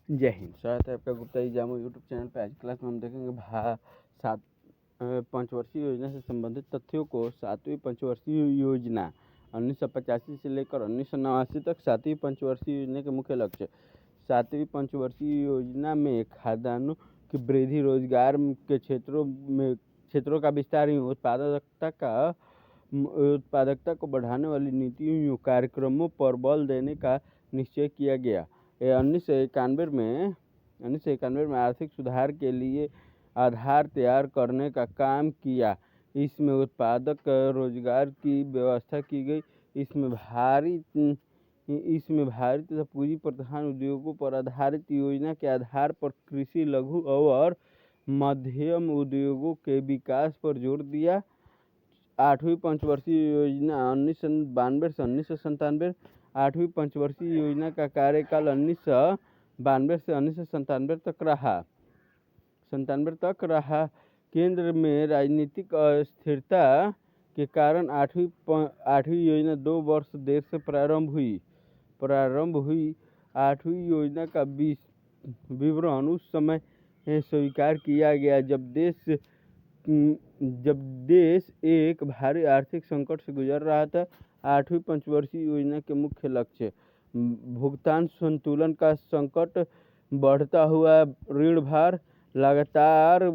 जय हिंद। स्वागत है आपका गुप्ता एग्जामो यूट्यूब चैनल पे। आज क्लास में हम देखेंगे सात पंचवर्षीय योजना से संबंधित तथ्यों को। सातवीं पंचवर्षीय योजना 1985 से लेकर 1989 तक। सातवीं पंचवर्षीय योजना के मुख्य लक्ष्य। सातवीं पंचवर्षीय योजना में खाद्यान्नों की वृद्धि, रोजगार के क्षेत्रों का विस्तार, उत्पादकता को बढ़ाने वाली नीतियों कार्यक्रमों पर बल देने का निश्चय किया गया। 1991 में आर्थिक सुधार के लिए आधार तैयार करने का काम किया। इसमें उत्पादक रोजगार की व्यवस्था की गई। इसमें भारी तथा पूंजी प्रधान उद्योगों पर आधारित योजना के आधार पर कृषि, लघु और मध्यम उद्योगों के विकास पर जोर दिया। आठवीं पंचवर्षीय योजना 1992 से 1997। आठवीं पंचवर्षीय योजना का कार्यकाल 1992 से 1997 तक रहा। केंद्र में राजनीतिक अस्थिरता के कारण आठवीं योजना 2 वर्ष देर से प्रारंभ हुई। आठवीं योजना का विवरण उस समय स्वीकार किया गया जब देश एक भारी आर्थिक संकट से गुजर रहा था। आठवीं पंचवर्षीय योजना के मुख्य लक्ष्य: भुगतान संतुलन का संकट, बढ़ता हुआ ऋण भार, लगातार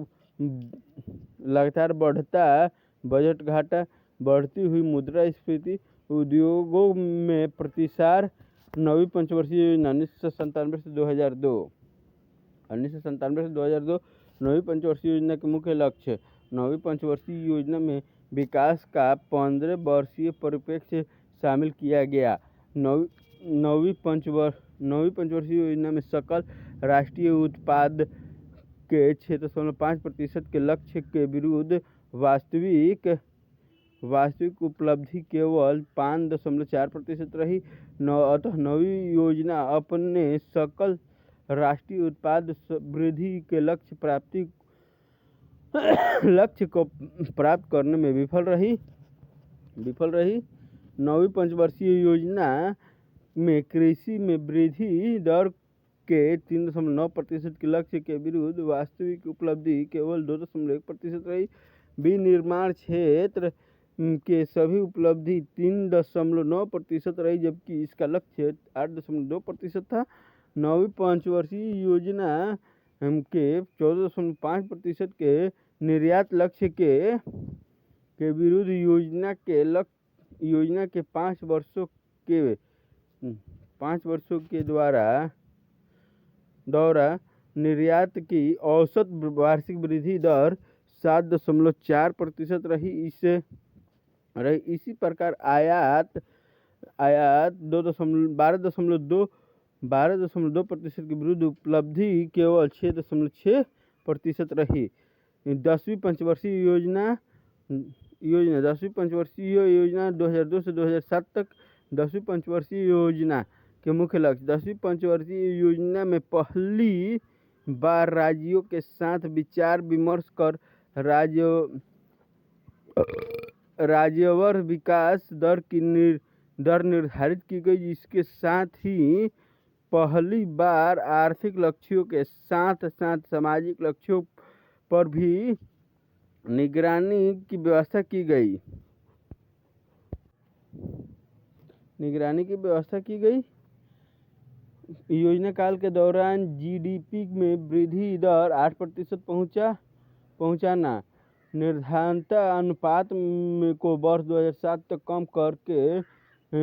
बढ़ता बजट घाटा, बढ़ती हुई मुद्रास्फीति, उद्योगों में प्रतिसार। नवीं पंचवर्षीय योजना 1997 से 2002। नवीं पंचवर्षीय योजना के मुख्य लक्ष्य। नवीं पंचवर्षीय योजना में विकास का 15 वर्षीय परिप्रेक्ष्य शामिल किया गया। नवीं पंचवर्षीय योजना में सकल राष्ट्रीय उत्पाद के 6.5% के लक्ष्य के विरुद्ध वास्तविक उपलब्धि केवल 5.4% रही। अतः नवी योजना अपने सकल राष्ट्रीय उत्पाद वृद्धि के लक्ष्य को प्राप्त करने में विफल रही। नवीं पंचवर्षीय योजना में कृषि में वृद्धि दर के 3.9% के लक्ष्य के विरुद्ध वास्तविक उपलब्धि केवल 2.1% रही। विनिर्माण क्षेत्र के सभी उपलब्धि 3.9% रही, जबकि इसका लक्ष्य 8.2% था। नवीं पंचवर्षीय योजना के 14.5% के निर्यात लक्ष्य के विरुद्ध योजना के 5 वर्षों के दौरा निर्यात की औसत वार्षिक वृद्धि दर 7.4% रही। इसी प्रकार आयात 12.2% के विरुद्ध उपलब्धि केवल 6.6% रही। 10वीं पंचवर्षीय योजना 2002 से 2007 तक। 10वीं पंचवर्षीय योजना के मुख्य लक्ष्य। 10वीं पंचवर्षीय योजना में पहली बार राज्यों के साथ विचार विमर्श कर राज्यवार विकास दर निर्धारित की गई। इसके साथ ही पहली बार आर्थिक लक्ष्यों के साथ साथ सामाजिक लक्ष्यों पर भी निगरानी की व्यवस्था की गई। योजना काल के दौरान जीडीपी में वृद्धि दर 8% पहुंचाना। निर्धारित अनुपात को वर्ष 2007 तक कम करके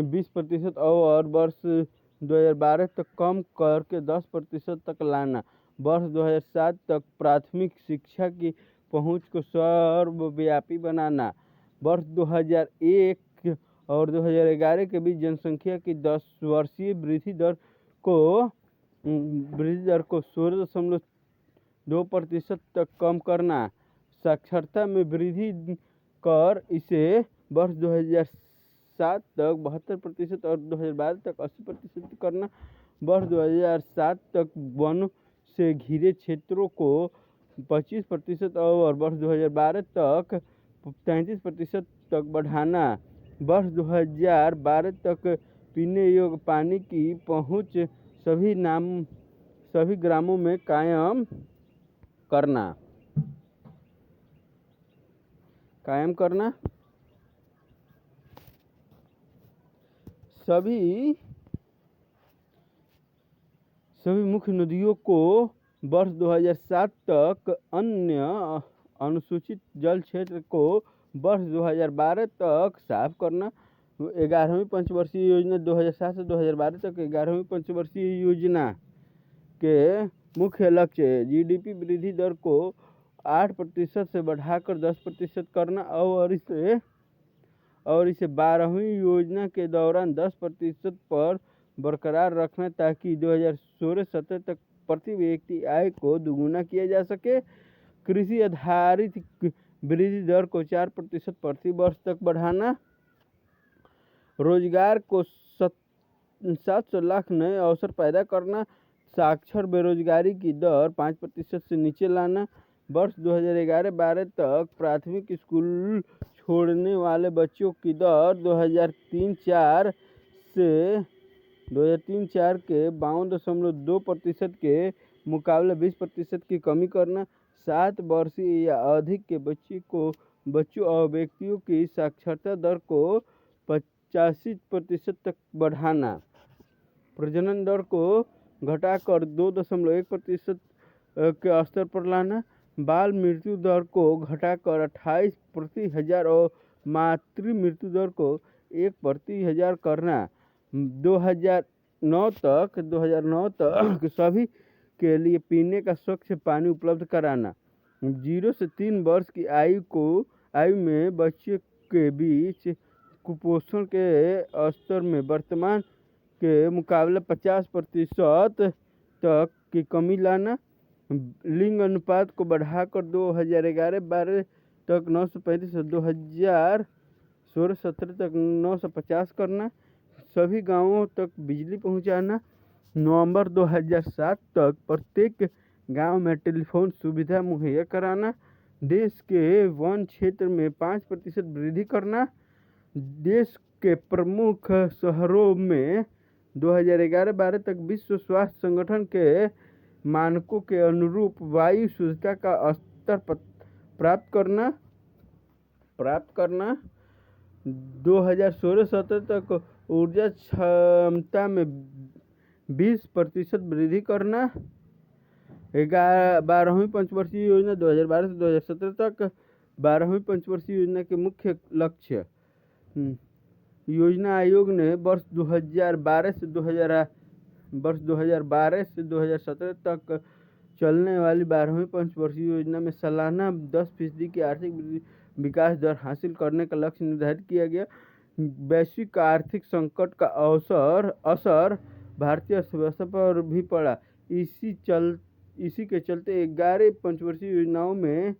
20% और वर्ष 2012 तक कम करके 10% तक लाना। वर्ष 2007 तक प्राथमिक शिक्षा की पहुंच को सर्वव्यापी बनाना। वर्ष 2001 और 2011 के बीच जनसंख्या की 10 वर्षीय वृद्धि दर को 16.2% तक कम करना। साक्षरता में वृद्धि कर इसे वर्ष 2007 तक 72% और 2012 तक 80% करना। वर्ष 2007 तक वन से घिरे क्षेत्रों को 25% और वर्ष 2012 तक 33% तक बढ़ाना। वर्ष 2012 तक पीने योग्य पानी की पहुंच सभी सभी ग्रामों में कायम करना सभी मुख्य नदियों को वर्ष 2007 तक, अन्य अनुसूचित जल क्षेत्र को वर्ष 2012 तक साफ करना। 11वीं पंचवर्षीय योजना 2007 से 2012 तक 11वीं पंचवर्षीय योजना के मुख्य लक्ष्य जीडीपी वृद्धि दर को 8% से बढ़ाकर 10% करना और इसे 12वीं योजना के दौरान 10% पर बरकरार रखना, ताकि 2016-17 तक प्रति व्यक्ति आय को दोगुना किया जा सके। कृषि आधारित वृद्धि दर को 4% प्रति वर्ष तक बढ़ाना। रोजगार को 700 लाख नए अवसर पैदा करना। साक्षर बेरोजगारी की दर 5% से नीचे लाना। वर्ष 2011-12 तक प्राथमिक स्कूल छोड़ने वाले बच्चों की दर 2003-04 के 52.2% के मुकाबले 20% की कमी करना। 7 वर्षीय या अधिक के बच्चों और व्यक्तियों की साक्षरता दर को 85% तक बढ़ाना। प्रजनन दर को घटाकर 2.1% के स्तर पर लाना। बाल मृत्यु दर को घटाकर 28 प्रति हजार और मातृ मृत्यु दर को 1 प्रति हजार करना। 2009 तक सभी के लिए पीने का स्वच्छ पानी उपलब्ध कराना। 0 से 3 वर्ष की आयु में बच्चे के बीच कुपोषण के स्तर में वर्तमान के मुकाबले 50% तक की कमी लाना। लिंग अनुपात को बढ़ाकर 2011-12 तक 935 और 2016-17 तक 950 करना। सभी गांवों तक बिजली पहुंचाना। नवंबर 2007 तक प्रत्येक गांव में टेलीफोन सुविधा मुहैया कराना। देश के वन क्षेत्र में 5% वृद्धि करना। देश के प्रमुख शहरों में 2011-12 तक विश्व स्वास्थ्य संगठन के मानकों के अनुरूप वायु शुद्धता का स्तर प्राप्त करना। 2016-17 तक ऊर्जा क्षमता में 20% वृद्धि करना। 12वीं पंचवर्षीय योजना 2012 से 2017 तक 12वीं पंचवर्षीय योजना के मुख्य लक्ष्य। योजना आयोग ने वर्ष 2012 से 2017 तक चलने वाली 12वीं पंचवर्षीय योजना में सालाना 10% की आर्थिक विकास दर हासिल करने का लक्ष्य निर्धारित किया गया। वैश्विक आर्थिक संकट का असर भारतीय अर्थव्यवस्था पर भी पड़ा। इसी के चलते 11वीं पंचवर्षीय योजनाओं में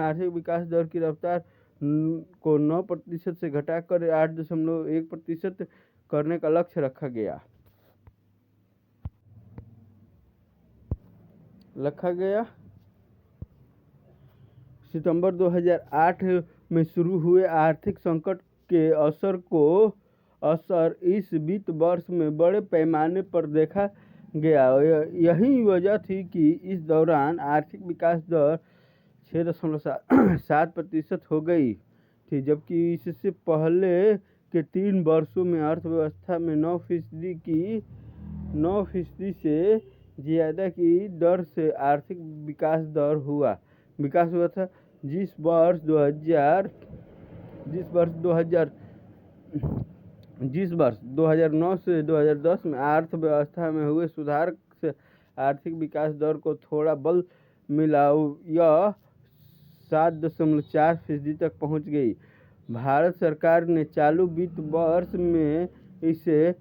आर्थिक विकास दर की रफ्तार को 9% से घटाकर 8.1% करने का लक्ष्य रखा गया। सितंबर 2008 में शुरू हुए आर्थिक संकट के असर इस वित्त वर्ष में बड़े पैमाने पर देखा गया। यही वजह थी कि इस दौरान आर्थिक विकास दर 6.7% हो गई थी, जबकि इससे पहले के 3 वर्षों में अर्थव्यवस्था में 9% से ज़्यादा की दर से आर्थिक विकास हुआ था। जिस वर्ष 2009 से 2010 में अर्थव्यवस्था में हुए सुधार से आर्थिक विकास दर को थोड़ा बल मिला, यह 7.4% तक पहुंच गई। भारत सरकार ने चालू वित्त वर्ष में इसे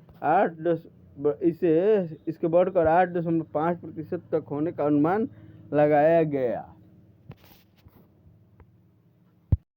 बढ़कर 8.5% तक होने का अनुमान लगाया गया।